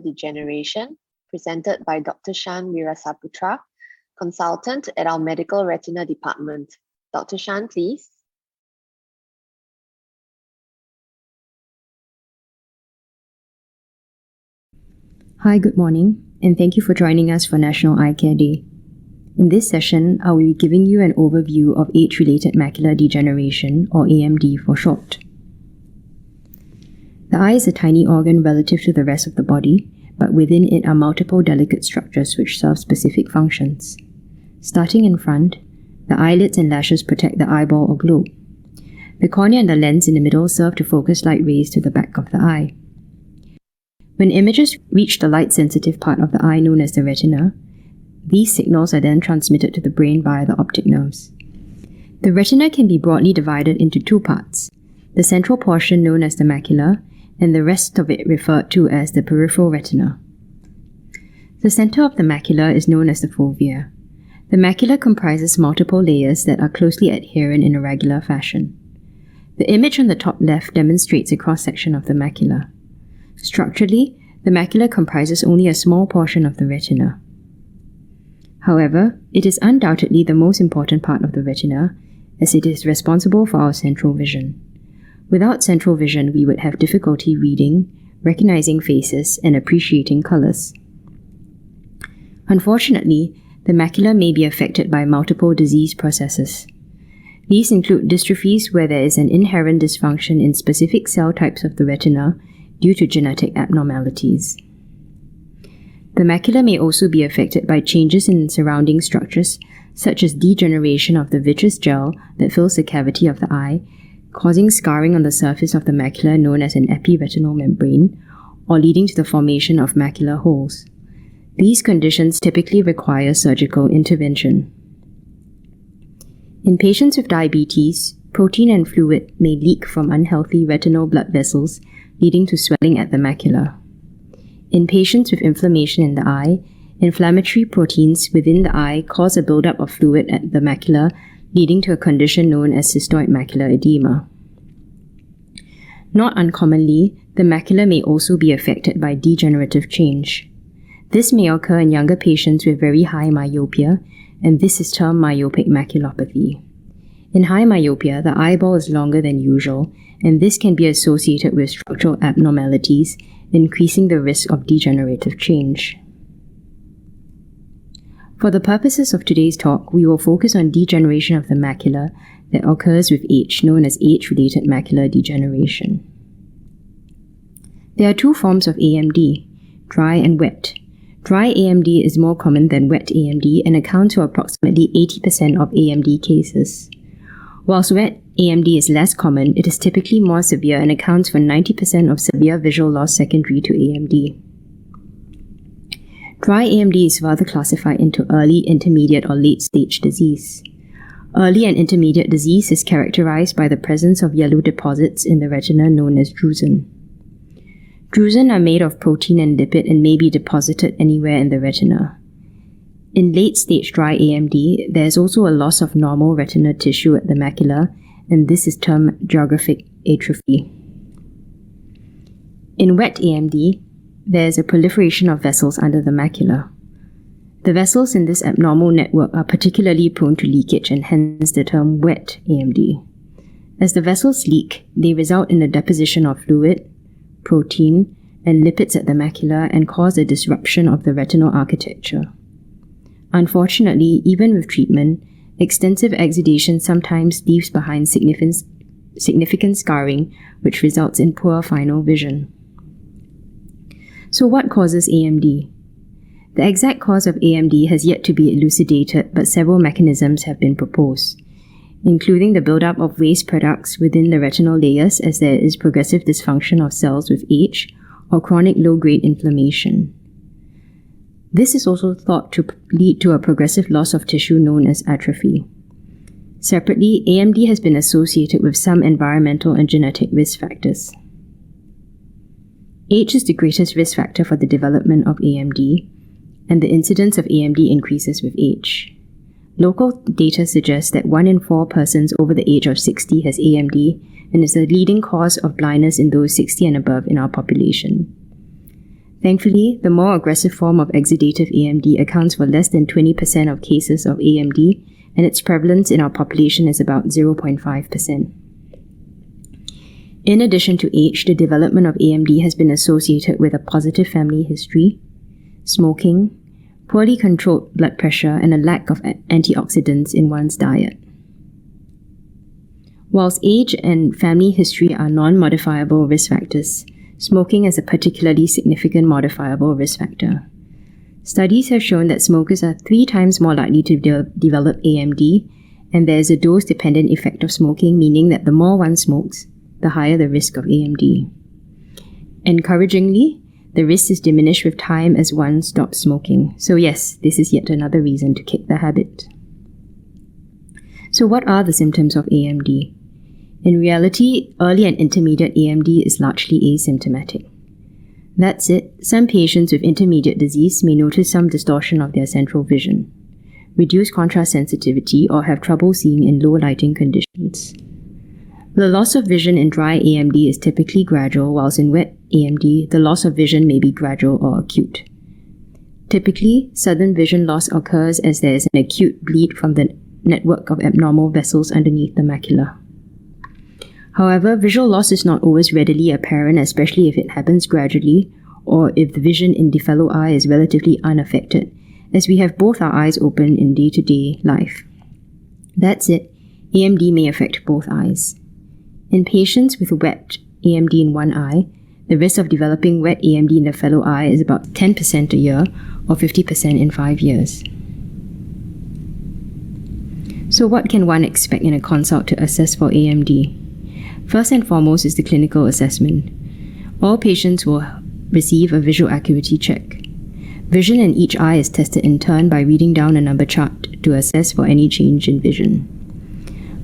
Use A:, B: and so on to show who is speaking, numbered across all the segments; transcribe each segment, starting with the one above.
A: Degeneration, presented by Dr. Shaan Wiryasaputra, consultant at our Medical Retina Department. Dr. Shaan, please.
B: Hi, good morning, and thank you for joining us for National Eye Care Day. In this session, I will be giving you an overview of age-related macular degeneration, or AMD for short. The eye is a tiny organ relative to the rest of the body, but within it are multiple delicate structures which serve specific functions. Starting in front, the eyelids and lashes protect the eyeball or globe. The cornea and the lens in the middle serve to focus light rays to the back of the eye. When images reach the light-sensitive part of the eye known as the retina, these signals are then transmitted to the brain via the optic nerves. The retina can be broadly divided into two parts, the central portion known as the macula, and the rest of it referred to as the peripheral retina. The center of the macula is known as the fovea. The macula comprises multiple layers that are closely adherent in a regular fashion. The image on the top left demonstrates a cross-section of the macula. Structurally, the macula comprises only a small portion of the retina. However, it is undoubtedly the most important part of the retina, as it is responsible for our central vision. Without central vision, we would have difficulty reading, recognizing faces, and appreciating colors. Unfortunately, the macula may be affected by multiple disease processes. These include dystrophies where there is an inherent dysfunction in specific cell types of the retina due to genetic abnormalities. The macula may also be affected by changes in surrounding structures, such as degeneration of the vitreous gel that fills the cavity of the eye, causing scarring on the surface of the macula known as an epiretinal membrane, or leading to the formation of macular holes. These conditions typically require surgical intervention. In patients with diabetes, protein and fluid may leak from unhealthy retinal blood vessels, leading to swelling at the macula. In patients with inflammation in the eye, inflammatory proteins within the eye cause a buildup of fluid at the macula, leading to a condition known as cystoid macular edema. Not uncommonly, the macula may also be affected by degenerative change. This may occur in younger patients with very high myopia, and this is termed myopic maculopathy. In high myopia, the eyeball is longer than usual, and this can be associated with structural abnormalities, increasing the risk of degenerative change. For the purposes of today's talk, we will focus on degeneration of the macula that occurs with age, known as age-related macular degeneration. There are two forms of AMD, dry and wet. Dry AMD is more common than wet AMD and accounts for approximately 80% of AMD cases. Whilst wet AMD is less common, it is typically more severe and accounts for 90% of severe visual loss secondary to AMD. Dry AMD is further classified into early, intermediate, or late-stage disease. Early and intermediate disease is characterized by the presence of yellow deposits in the retina known as drusen. Drusen are made of protein and lipid and may be deposited anywhere in the retina. In late-stage dry AMD, there is also a loss of normal retina tissue at the macula, and this is termed geographic atrophy. In wet AMD, there is a proliferation of vessels under the macula. The vessels in this abnormal network are particularly prone to leakage and hence the term wet AMD. As the vessels leak, they result in the deposition of fluid, protein, and lipids at the macula and cause a disruption of the retinal architecture. Unfortunately, even with treatment, extensive exudation sometimes leaves behind significant scarring, which results in poor final vision. So what causes AMD? The exact cause of AMD has yet to be elucidated, but several mechanisms have been proposed, including the buildup of waste products within the retinal layers as there is progressive dysfunction of cells with age, or chronic low-grade inflammation. This is also thought to lead to a progressive loss of tissue known as atrophy. Separately, AMD has been associated with some environmental and genetic risk factors. Age is the greatest risk factor for the development of AMD, and the incidence of AMD increases with age. Local data suggests that 1 in 4 persons over the age of 60 has AMD and is the leading cause of blindness in those 60 and above in our population. Thankfully, the more aggressive form of exudative AMD accounts for less than 20% of cases of AMD, and its prevalence in our population is about 0.5%. In addition to age, the development of AMD has been associated with a positive family history, smoking, poorly controlled blood pressure, and a lack of antioxidants in one's diet. Whilst age and family history are non-modifiable risk factors, smoking is a particularly significant modifiable risk factor. Studies have shown that smokers are 3 times more likely to develop AMD, and there is a dose-dependent effect of smoking, meaning that the more one smokes, the higher the risk of AMD. Encouragingly, the risk is diminished with time as one stops smoking. So yes, this is yet another reason to kick the habit. So what are the symptoms of AMD? In reality, early and intermediate AMD is largely asymptomatic. That said, some patients with intermediate disease may notice some distortion of their central vision, reduced contrast sensitivity, or have trouble seeing in low lighting conditions. The loss of vision in dry AMD is typically gradual, whilst in wet AMD, the loss of vision may be gradual or acute. Typically, sudden vision loss occurs as there is an acute bleed from the network of abnormal vessels underneath the macula. However, visual loss is not always readily apparent, especially if it happens gradually or if the vision in the fellow eye is relatively unaffected, as we have both our eyes open in day-to-day life. That said, AMD may affect both eyes. In patients with wet AMD in one eye, the risk of developing wet AMD in the fellow eye is about 10% a year or 50% in 5 years. So what can one expect in a consult to assess for AMD? First and foremost is the clinical assessment. All patients will receive a visual acuity check. Vision in each eye is tested in turn by reading down a number chart to assess for any change in vision.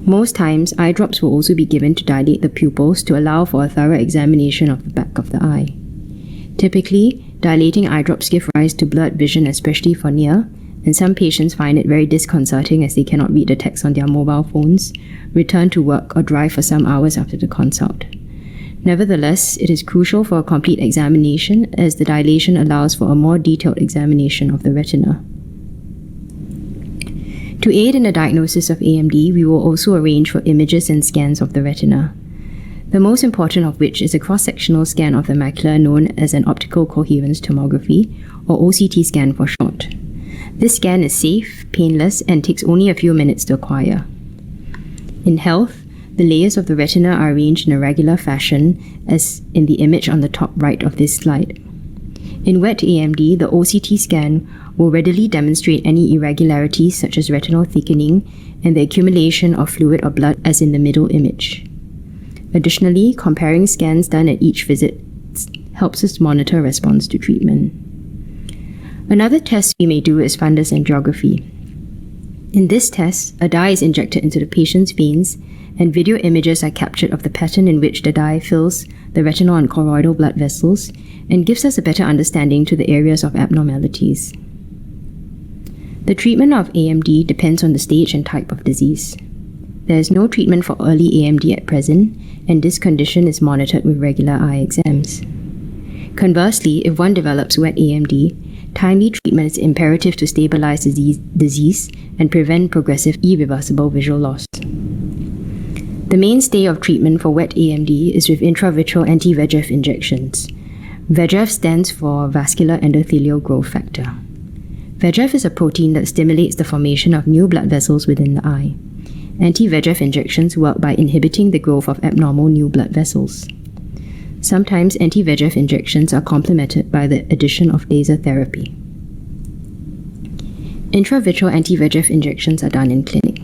B: Most times, eye drops will also be given to dilate the pupils to allow for a thorough examination of the back of the eye. Typically, dilating eye drops give rise to blurred vision, especially for near, and some patients find it very disconcerting as they cannot read the text on their mobile phones, return to work, or drive for some hours after the consult. Nevertheless, it is crucial for a complete examination as the dilation allows for a more detailed examination of the retina. To aid in the diagnosis of AMD, we will also arrange for images and scans of the retina. The most important of which is a cross-sectional scan of the macula known as an optical coherence tomography, or OCT scan for short. This scan is safe, painless, and takes only a few minutes to acquire. In health, the layers of the retina are arranged in a regular fashion, as in the image on the top right of this slide. In wet AMD, the OCT scan will readily demonstrate any irregularities such as retinal thickening and the accumulation of fluid or blood as in the middle image. Additionally, comparing scans done at each visit helps us monitor response to treatment. Another test we may do is fundus angiography. In this test, a dye is injected into the patient's veins and video images are captured of the pattern in which the dye fills the retinal and choroidal blood vessels and gives us a better understanding to the areas of abnormalities. The treatment of AMD depends on the stage and type of disease. There is no treatment for early AMD at present, and this condition is monitored with regular eye exams. Conversely, if one develops wet AMD, timely treatment is imperative to stabilize the disease and prevent progressive irreversible visual loss. The mainstay of treatment for wet AMD is with intravitreal anti-VEGF injections. VEGF stands for vascular endothelial growth factor. VEGF is a protein that stimulates the formation of new blood vessels within the eye. Anti-VEGF injections work by inhibiting the growth of abnormal new blood vessels. Sometimes anti-VEGF injections are complemented by the addition of laser therapy. Intravitreal anti-VEGF injections are done in clinic.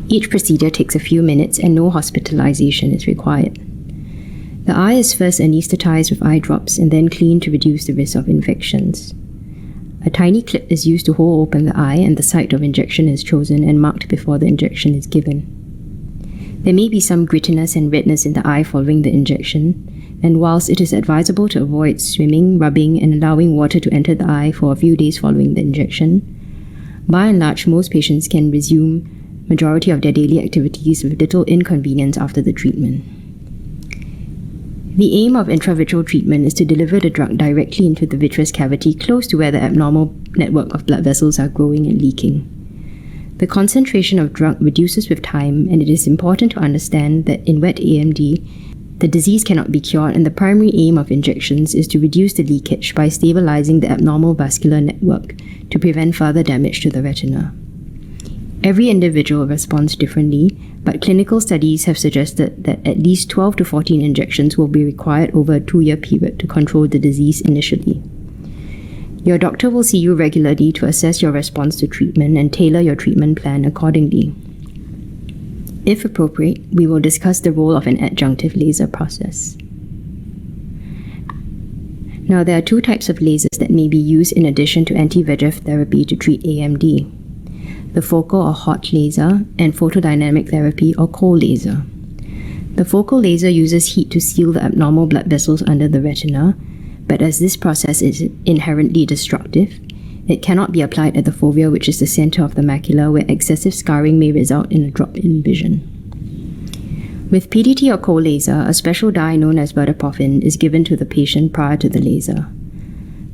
B: Each procedure takes a few minutes and no hospitalization is required. The eye is first anesthetized with eye drops and then cleaned to reduce the risk of infections. A tiny clip is used to hold open the eye and the site of injection is chosen and marked before the injection is given. There may be some grittiness and redness in the eye following the injection, and whilst it is advisable to avoid swimming, rubbing, and allowing water to enter the eye for a few days following the injection, by and large most patients can resume majority of their daily activities with little inconvenience after the treatment. The aim of intravitreal treatment is to deliver the drug directly into the vitreous cavity close to where the abnormal network of blood vessels are growing and leaking. The concentration of drug reduces with time, and it is important to understand that in wet AMD, the disease cannot be cured, and the primary aim of injections is to reduce the leakage by stabilizing the abnormal vascular network to prevent further damage to the retina. Every individual responds differently, but clinical studies have suggested that at least 12 to 14 injections will be required over a 2-year period to control the disease initially. Your doctor will see you regularly to assess your response to treatment and tailor your treatment plan accordingly. If appropriate, we will discuss the role of an adjunctive laser process. Now, there are 2 types of lasers that may be used in addition to anti-VEGF therapy to treat AMD: the focal or hot laser and photodynamic therapy or cold laser. The focal laser uses heat to seal the abnormal blood vessels under the retina, but as this process is inherently destructive, it cannot be applied at the fovea, which is the center of the macula, where excessive scarring may result in a drop in vision. With PDT or cold laser, a special dye known as verteporfin is given to the patient prior to the laser.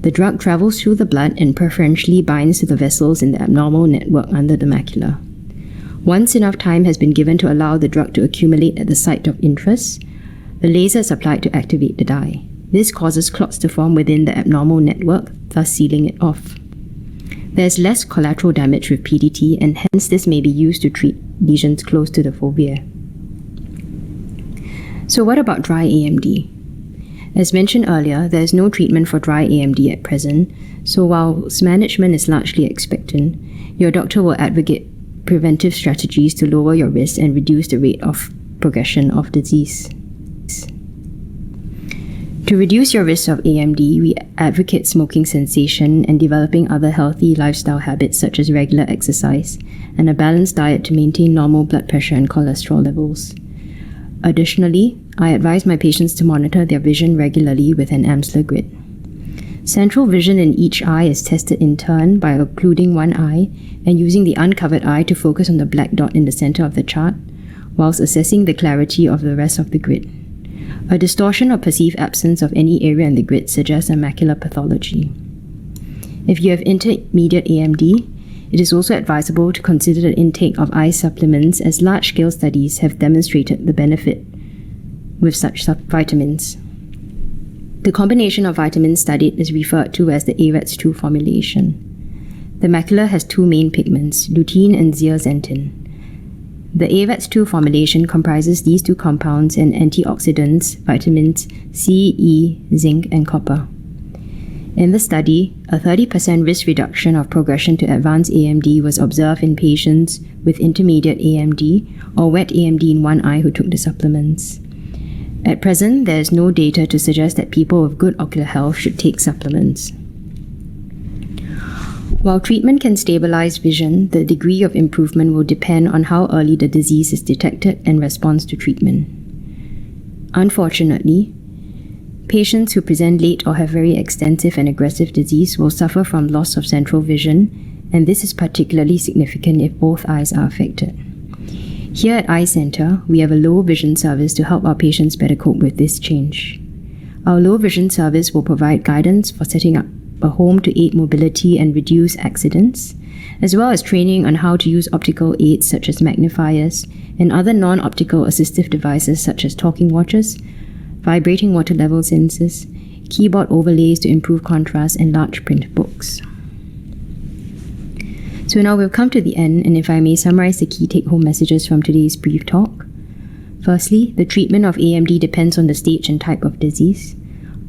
B: The drug travels through the blood and preferentially binds to the vessels in the abnormal network under the macula. Once enough time has been given to allow the drug to accumulate at the site of interest, the laser is applied to activate the dye. This causes clots to form within the abnormal network, thus sealing it off. There is less collateral damage with PDT, and hence this may be used to treat lesions close to the fovea. So what about dry AMD? As mentioned earlier, there is no treatment for dry AMD at present, so whilst management is largely expectant, your doctor will advocate preventive strategies to lower your risk and reduce the rate of progression of disease. To reduce your risk of AMD, we advocate smoking cessation and developing other healthy lifestyle habits such as regular exercise and a balanced diet to maintain normal blood pressure and cholesterol levels. Additionally, I advise my patients to monitor their vision regularly with an Amsler grid. Central vision in each eye is tested in turn by occluding one eye and using the uncovered eye to focus on the black dot in the center of the chart, whilst assessing the clarity of the rest of the grid. A distortion or perceived absence of any area in the grid suggests a macular pathology. If you have intermediate AMD, it is also advisable to consider the intake of eye supplements, as large-scale studies have demonstrated the benefit with such vitamins. The combination of vitamins studied is referred to as the AREDS2 formulation. The macula has 2 main pigments, lutein and zeaxanthin. The AREDS2 formulation comprises these 2 compounds and antioxidants, vitamins C, E, zinc, and copper. In the study, a 30% risk reduction of progression to advanced AMD was observed in patients with intermediate AMD or wet AMD in one eye who took the supplements. At present, there is no data to suggest that people with good ocular health should take supplements. While treatment can stabilize vision, the degree of improvement will depend on how early the disease is detected and response to treatment. Unfortunately, patients who present late or have very extensive and aggressive disease will suffer from loss of central vision, and this is particularly significant if both eyes are affected. Here at Eye Center, we have a low vision service to help our patients better cope with this change. Our low vision service will provide guidance for setting up a home to aid mobility and reduce accidents, as well as training on how to use optical aids such as magnifiers and other non-optical assistive devices such as talking watches, vibrating water level sensors, keyboard overlays to improve contrast, and large print books. So now we've come to the end, and if I may summarize the key take-home messages from today's brief talk. Firstly, the treatment of AMD depends on the stage and type of disease.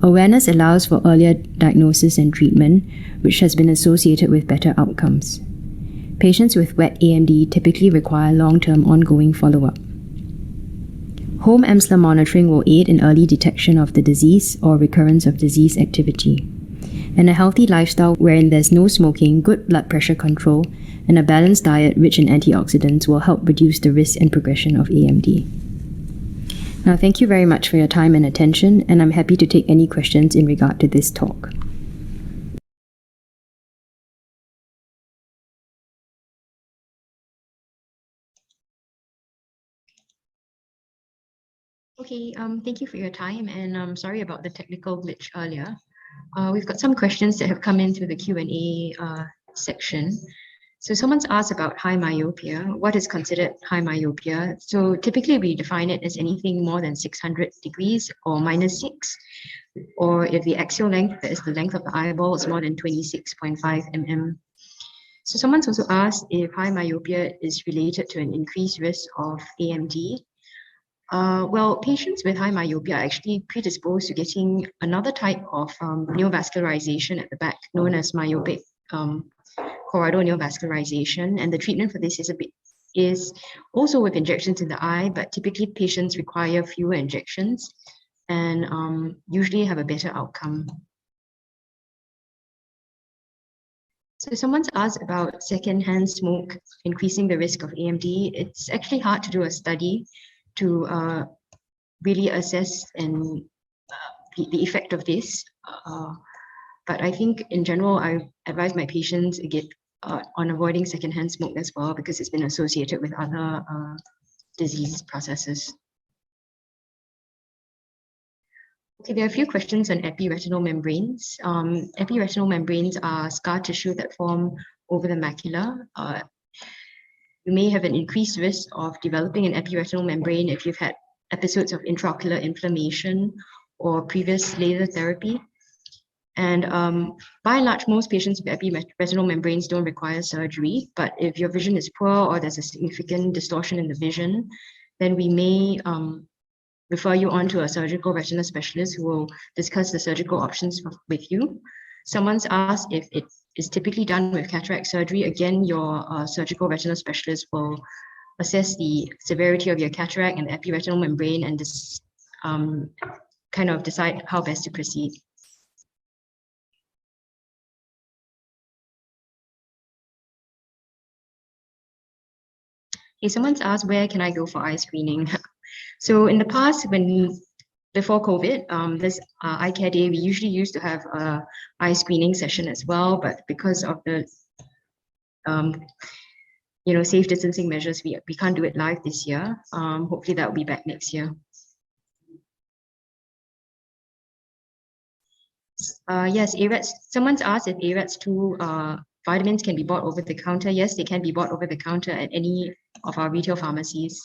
B: Awareness allows for earlier diagnosis and treatment, which has been associated with better outcomes. Patients with wet AMD typically require long-term ongoing follow-up. Home Amsler monitoring will aid in early detection of the disease or recurrence of disease activity. And a healthy lifestyle wherein there's no smoking, good blood pressure control, and a balanced diet rich in antioxidants will help reduce the risk and progression of AMD. Now, thank you very much for your time and attention, and I'm happy to take any questions in regard to this talk. Okay, thank you for your time, and I'm sorry about the technical glitch earlier. We've got some questions that have come in through the Q&A section. So someone's asked about high myopia. What is considered high myopia? So typically we define it as anything more than 600 degrees or -6, or if the axial length, that is the length of the eyeball, is more than 26.5 mm. So someone's also asked if high myopia is related to an increased risk of AMD. Well, patients with high myopia are actually predisposed to getting another type of neovascularization at the back, known as myopic choroidal neovascularization, and the treatment for this is also with injections in the eye, but typically patients require fewer injections and usually have a better outcome. So someone's asked about secondhand smoke increasing the risk of AMD. It's actually hard to do a study to really assess and the effect of this. But I think in general, I advise my patients on avoiding secondhand smoke as well, because it's been associated with other disease processes. Okay, there are a few questions on epiretinal membranes. Epiretinal membranes are scar tissue that form over the macula. You may have an increased risk of developing an epiretinal membrane if you've had episodes of intraocular inflammation or previous laser therapy. And by and large, most patients with epiretinal membranes don't require surgery, but if your vision is poor or there's a significant distortion in the vision, then we may refer you on to a surgical retina specialist who will discuss the surgical options with you. Someone's asked if it is typically done with cataract surgery. Again, your surgical retina specialist will assess the severity of your cataract and the epiretinal membrane and kind of decide how best to proceed. Okay, someone's asked, where can I go for eye screening? So in the past, before COVID, this eye care day, we usually used to have a eye screening session as well, but because of the safe distancing measures, we can't do it live this year. Hopefully that will be back next year. Yes, AREDS. Someone's asked if AREDS2 vitamins can be bought over the counter. Yes, they can be bought over the counter at any of our retail pharmacies.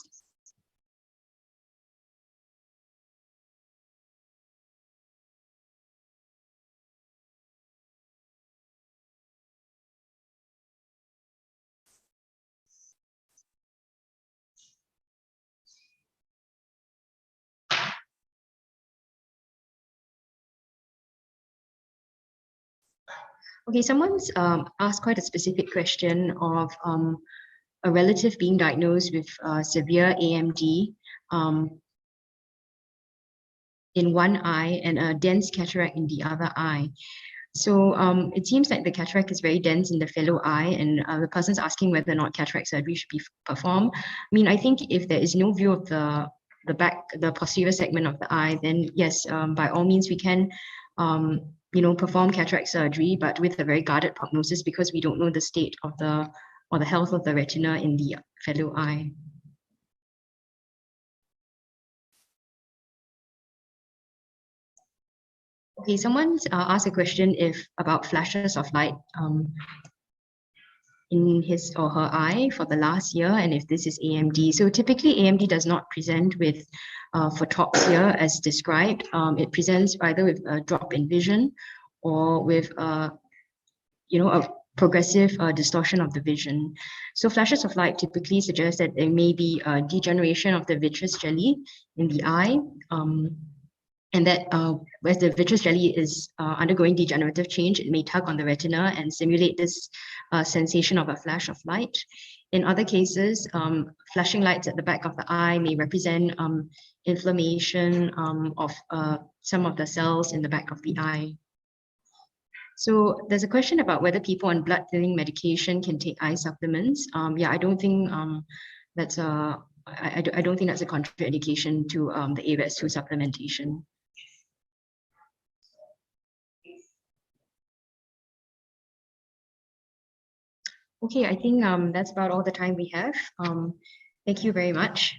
B: Okay, someone's asked quite a specific question of a relative being diagnosed with severe AMD in one eye and a dense cataract in the other eye. So it seems like the cataract is very dense in the fellow eye, and the person's asking whether or not cataract surgery should be performed. I mean, I think if there is no view of the posterior segment of the eye, then yes, by all means we can perform cataract surgery, but with a very guarded prognosis, because we don't know the state of the health of the retina in the fellow eye. Okay, someone's asked a question about flashes of light in his or her eye for the last year, and if this is AMD. So typically AMD does not present with photopsia as described. It presents either with a drop in vision or with a progressive distortion of the vision. So flashes of light typically suggest that there may be a degeneration of the vitreous jelly in the eye, and that as the vitreous jelly is undergoing degenerative change, it may tug on the retina and simulate this sensation of a flash of light. In other cases, flashing lights at the back of the eye may represent inflammation of some of the cells in the back of the eye. So there's a question about whether people on blood thinning medication can take eye supplements. Yeah, I don't think that's a I don't think that's a contraindication to the AREDS2 supplementation. Okay, I think that's about all the time we have. Thank you very much.